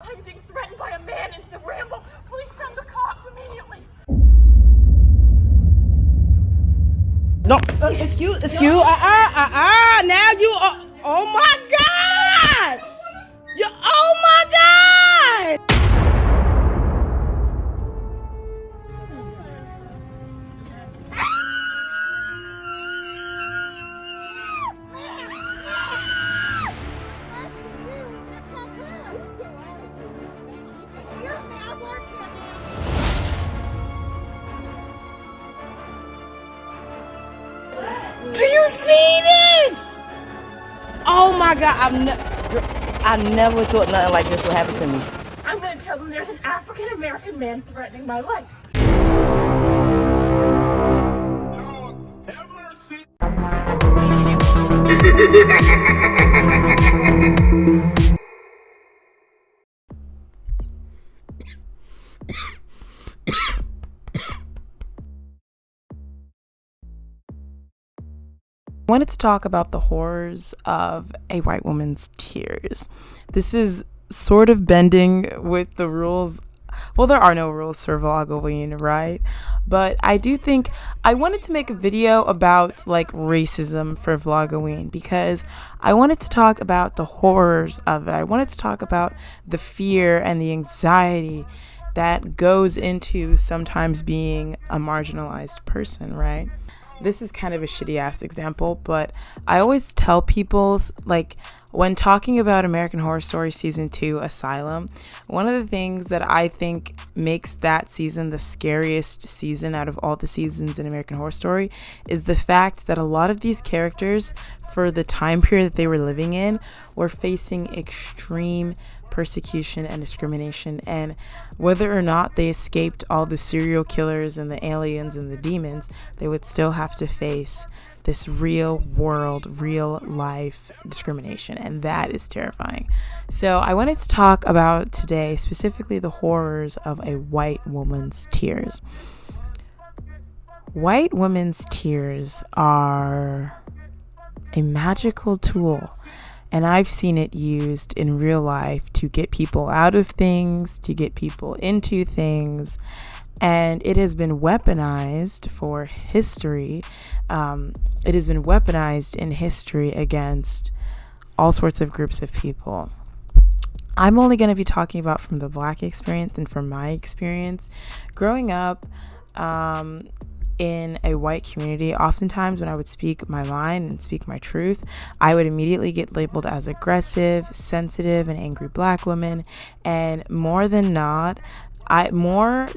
I'm being threatened by a man in the ramble. Please send the cops immediately. No, it's you. Now you are. Oh my God! Oh my God! Do you see this? Oh my God! I never thought nothing like this would happen to me. I'm gonna tell them there's an African American man threatening my life. I wanted to talk about the horrors of a white woman's tears. This is sort of bending with the rules. Well, there are no rules for Vlogoween, right? But I do think I wanted to make a video about like racism for Vlogoween because I wanted to talk about the horrors of it. I wanted to talk about the fear and the anxiety that goes into sometimes being a marginalized person, right? This is kind of a shitty ass example, but I always tell people, like, when talking about American Horror Story Season 2 Asylum, one of the things that I think makes that season the scariest season out of all the seasons in American Horror Story is the fact that a lot of these characters, for the time period that they were living in, were facing extreme persecution and discrimination, and whether or not they escaped all the serial killers and the aliens and the demons, they would still have to face this real world, real life discrimination, and that is terrifying. So I wanted to talk about today specifically the horrors of a white woman's tears. White women's tears are a magical tool, and I've seen it used in real life to get people out of things, to get people into things, and it has been weaponized for history. It has been weaponized in history against all sorts of groups of people. I'm only going to be talking about from the Black experience and from my experience. Growing up, in a white community, oftentimes when I would speak my mind and speak my truth, I would immediately get labeled as aggressive, sensitive, and angry Black woman. And more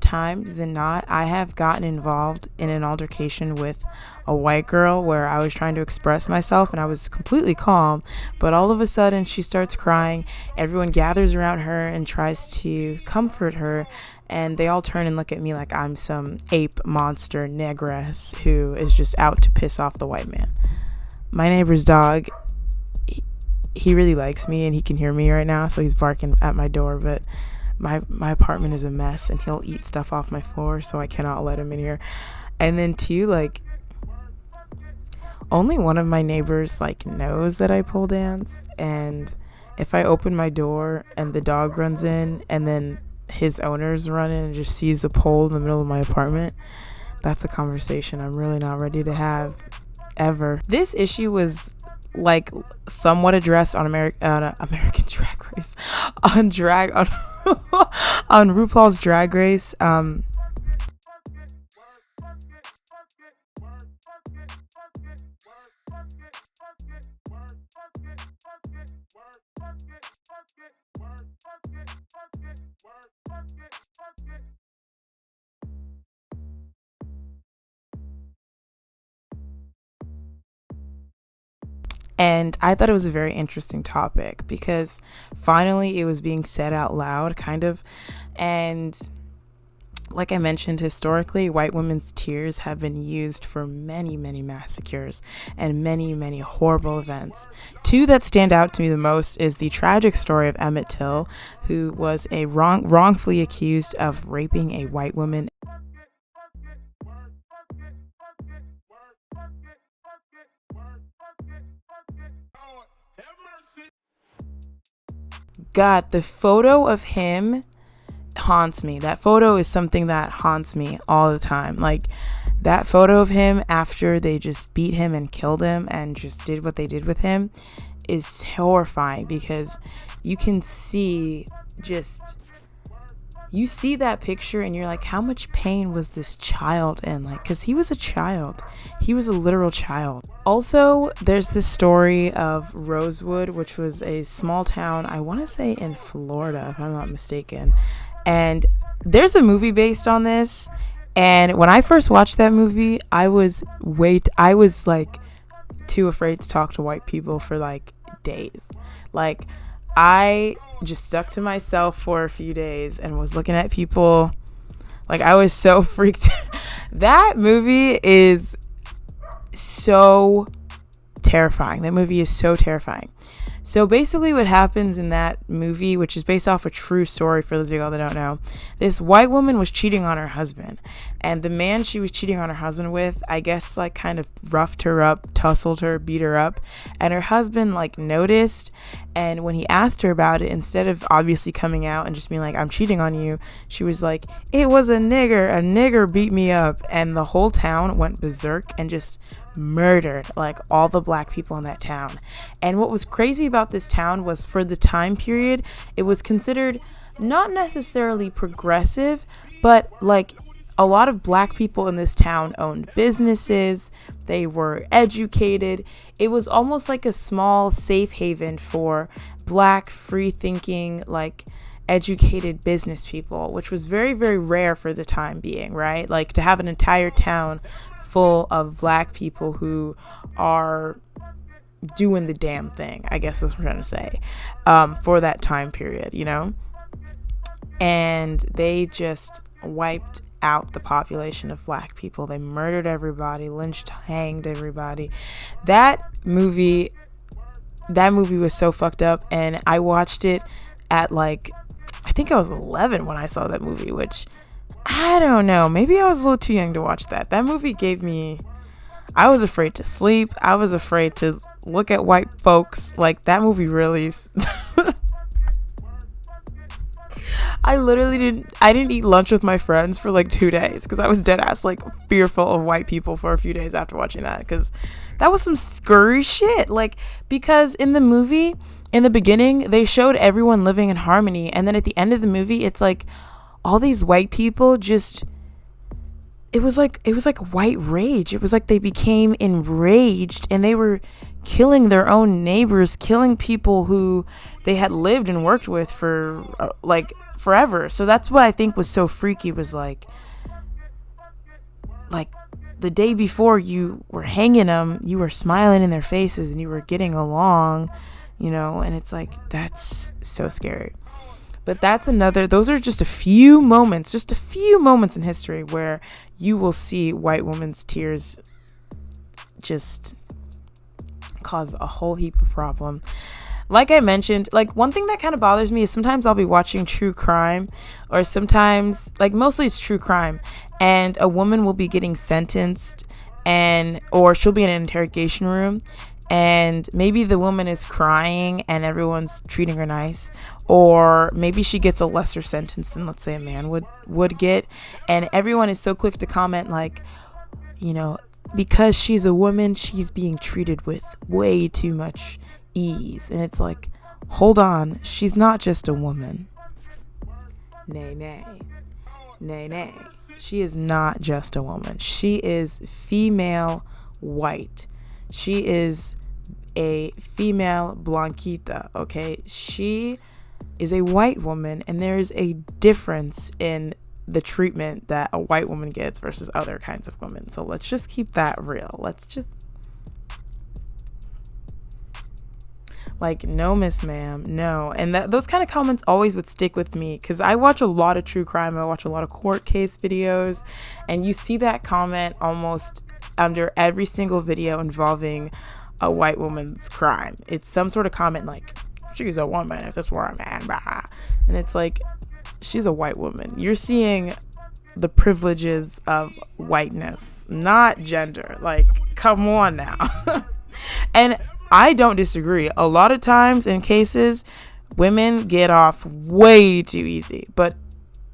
times than not, I have gotten involved in an altercation with a white girl where I was trying to express myself and I was completely calm, but all of a sudden she starts crying. Everyone gathers around her and tries to comfort her, and they all turn and look at me like I'm some ape monster negress who is just out to piss off the white man. My neighbor's dog, he really likes me and he can hear me right now, so he's barking at my door, but my apartment is a mess and he'll eat stuff off my floor, so I cannot let him in here. And then too, like, only one of my neighbors like knows that I pole dance, and if I open my door and the dog runs in and then his owners run in and just sees a pole in the middle of my apartment, that's a conversation I'm really not ready to have ever. This issue was like somewhat addressed on American Drag Race, on RuPaul's Drag Race. And I thought it was a very interesting topic because finally it was being said out loud, kind of. And like I mentioned, historically, white women's tears have been used for many, many massacres and many, many horrible events. Two that stand out to me the most is the tragic story of Emmett Till, who was wrongfully accused of raping a white woman. God, the photo of him haunts me. That photo is something that haunts me all the time. Like, that photo of him after they just beat him and killed him and just did what they did with him is horrifying, because you can see you see that picture and you're like, how much pain was this child in? Like, because he was a child. He was a literal child. Also, there's this story of Rosewood, which was a small town, I want to say in Florida, if I'm not mistaken. And there's a movie based on this. And when I first watched that movie, I was like too afraid to talk to white people for like days. Like, I just stuck to myself for a few days and was looking at people. Like, I was so freaked. That movie is so terrifying. That movie is so terrifying. So basically what happens in that movie, which is based off a true story for those of you that don't know, this white woman was cheating on her husband. And the man she was cheating on her husband with, I guess, like, kind of roughed her up, tussled her, beat her up. And her husband, like, noticed. And when he asked her about it, instead of obviously coming out and just being like, I'm cheating on you, she was like, it was a nigger beat me up. And the whole town went berserk and just murdered like all the black people in that town. And what was crazy about this town was, for the time period, it was considered not necessarily progressive, but like a lot of black people in this town owned businesses, they were educated. It was almost like a small safe haven for black, free thinking, like educated business people, which was very, very rare for the time being, right? Like, to have an entire town full of black people who are doing the damn thing, I guess that's what I'm trying to say, for that time period, you know? And they just wiped out the population of black people. They murdered everybody, lynched, hanged everybody. That movie was so fucked up. And I watched it at like, I think I was 11 when I saw that movie, which I don't know, maybe I was a little too young to watch that. That movie I was afraid to sleep. I was afraid to look at white folks. Like, that movie really I didn't eat lunch with my friends for like 2 days because I was dead ass like fearful of white people for a few days after watching that, because that was some scurry shit. Like, because in the movie, in the beginning, they showed everyone living in harmony, and then at the end of the movie, it's like all these white people just, it was like white rage. It was like they became enraged and they were killing their own neighbors, killing people who they had lived and worked with for like forever. So that's what I think was so freaky, was like the day before you were hanging them, you were smiling in their faces and you were getting along, you know, and it's like, that's so scary. But those are just a few moments in history where you will see white women's tears just cause a whole heap of problem. Like I mentioned, like, one thing that kind of bothers me is sometimes I'll be watching true crime, or sometimes, like, mostly it's true crime, and a woman will be getting sentenced, or she'll be in an interrogation room, and maybe the woman is crying and everyone's treating her nice, or maybe she gets a lesser sentence than, let's say, a man would get, and everyone is so quick to comment, like, you know, because she's a woman, she's being treated with way too much ease. And it's like, hold on, she's not just a woman. Nay. She is not just a woman. She is female white. She is a female blanquita, okay? She is a white woman, and there is a difference in the treatment that a white woman gets versus other kinds of women. So let's just keep that real. Let's just, like, no, miss ma'am, no. And those kind of comments always would stick with me, because I watch a lot of true crime. I watch a lot of court case videos, and you see that comment almost under every single video involving a white woman's crime. It's some sort of comment like, she's a woman if this were a man, blah. And it's like, she's a white woman. You're seeing the privileges of whiteness, not gender. Like, come on now. And I don't disagree. A lot of times in cases, Women get off way too easy, but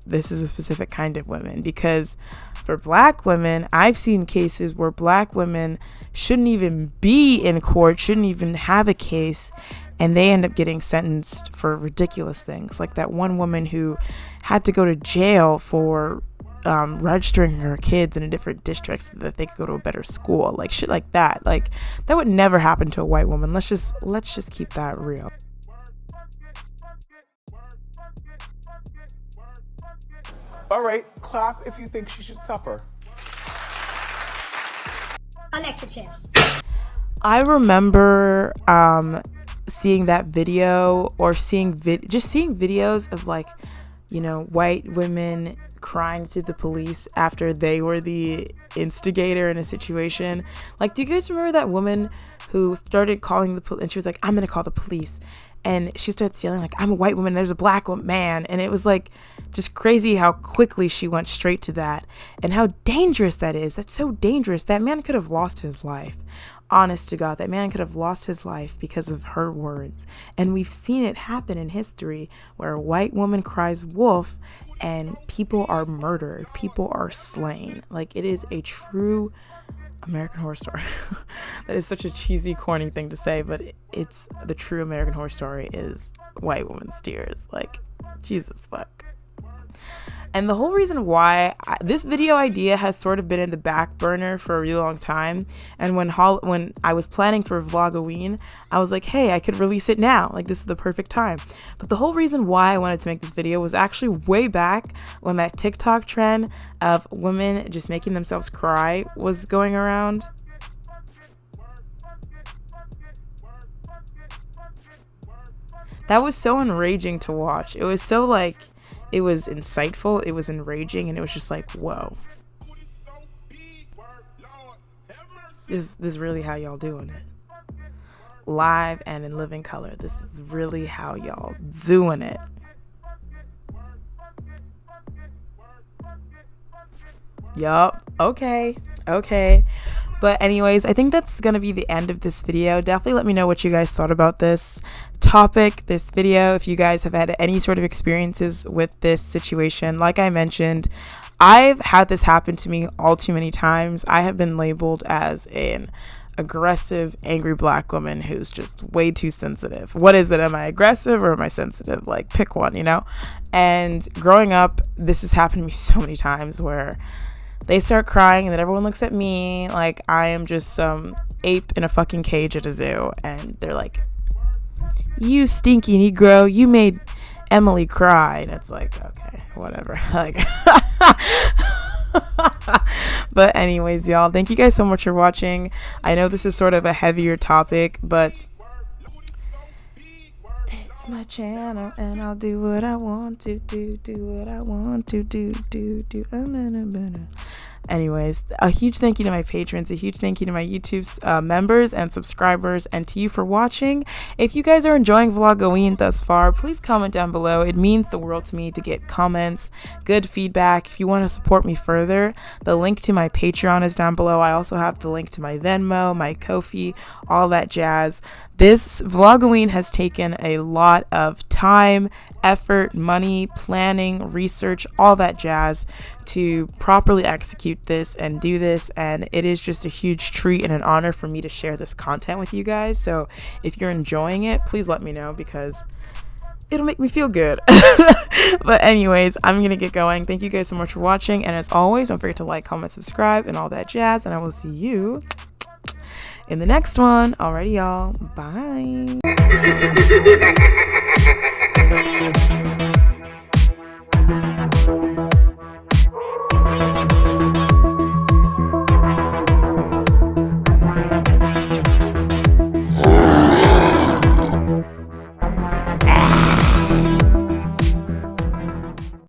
this is a specific kind of women, because for black women, I've seen cases where black women shouldn't even be in court, shouldn't even have a case, and they end up getting sentenced for ridiculous things. Like that one woman who had to go to jail for registering her kids in a different district so that they could go to a better school, like shit like that. Like that would never happen to a white woman. Let's just keep that real. All right, clap if you think she should suffer. Electric chair. I remember seeing that video, or seeing videos of, like, you know, white women crying to the police after they were the instigator in a situation. Like, do you guys remember that woman who started calling the police, and she was like, I'm gonna call the police, and she started yelling like, I'm a white woman, there's a black man, and it was like just crazy how quickly she went straight to that, and how dangerous that is. That's so dangerous. That man could have lost his life. Honest to God, that man could have lost his life because of her words. And we've seen it happen in history where a white woman cries wolf and people are murdered, people are slain. Like, it is a true American Horror Story. That is such a cheesy, corny thing to say, but it's the true American Horror Story is white woman's tears. Like, Jesus fuck. And the whole reason why this video idea has sort of been in the back burner for a really long time, and when I was planning for Vlogoween, I was like, hey, I could release it now, like this is the perfect time. But the whole reason why I wanted to make this video was actually way back when that TikTok trend of women just making themselves cry was going around. That was so enraging to watch. It was so, like, it was insightful, it was enraging, and it was just like, whoa. This is really how y'all doing it. Live and in living color. This is really how y'all doing it. Yup. Okay. But anyways, I think that's gonna be the end of this video. Definitely let me know what you guys thought about this topic, this video, if you guys have had any sort of experiences with this situation. Like I mentioned, I've had this happen to me all too many times. I have been labeled as an aggressive, angry black woman who's just way too sensitive. What is it? Am I aggressive or am I sensitive? Like, pick one, you know? And growing up, this has happened to me so many times where they start crying and then everyone looks at me like I am just some ape in a fucking cage at a zoo, and they're like, you stinky Negro, you made Emily cry. And it's like, okay, whatever. Like, but anyways, y'all, thank you guys so much for watching. I know this is sort of a heavier topic, but it's my channel and I'll do what I want to do what I want to do. Anyways, a huge thank you to my patrons, a huge thank you to my YouTube members and subscribers, and to you for watching. If you guys are enjoying Vlogoween thus far, please comment down below. It means the world to me to get comments, good feedback. If you want to support me further, the link to my Patreon is down below. I also have the link to my Venmo, my Ko-fi, all that jazz. This Vlogoween has taken a lot of time, effort, money, planning, research, all that jazz to properly execute this and do this, and it is just a huge treat and an honor for me to share this content with you guys. So if you're enjoying it, please let me know because it'll make me feel good. But anyways, I'm gonna get going. Thank you guys so much for watching, and as always, don't forget to like, comment, subscribe, and all that jazz, and I will see you in the next one. Alrighty, y'all, bye.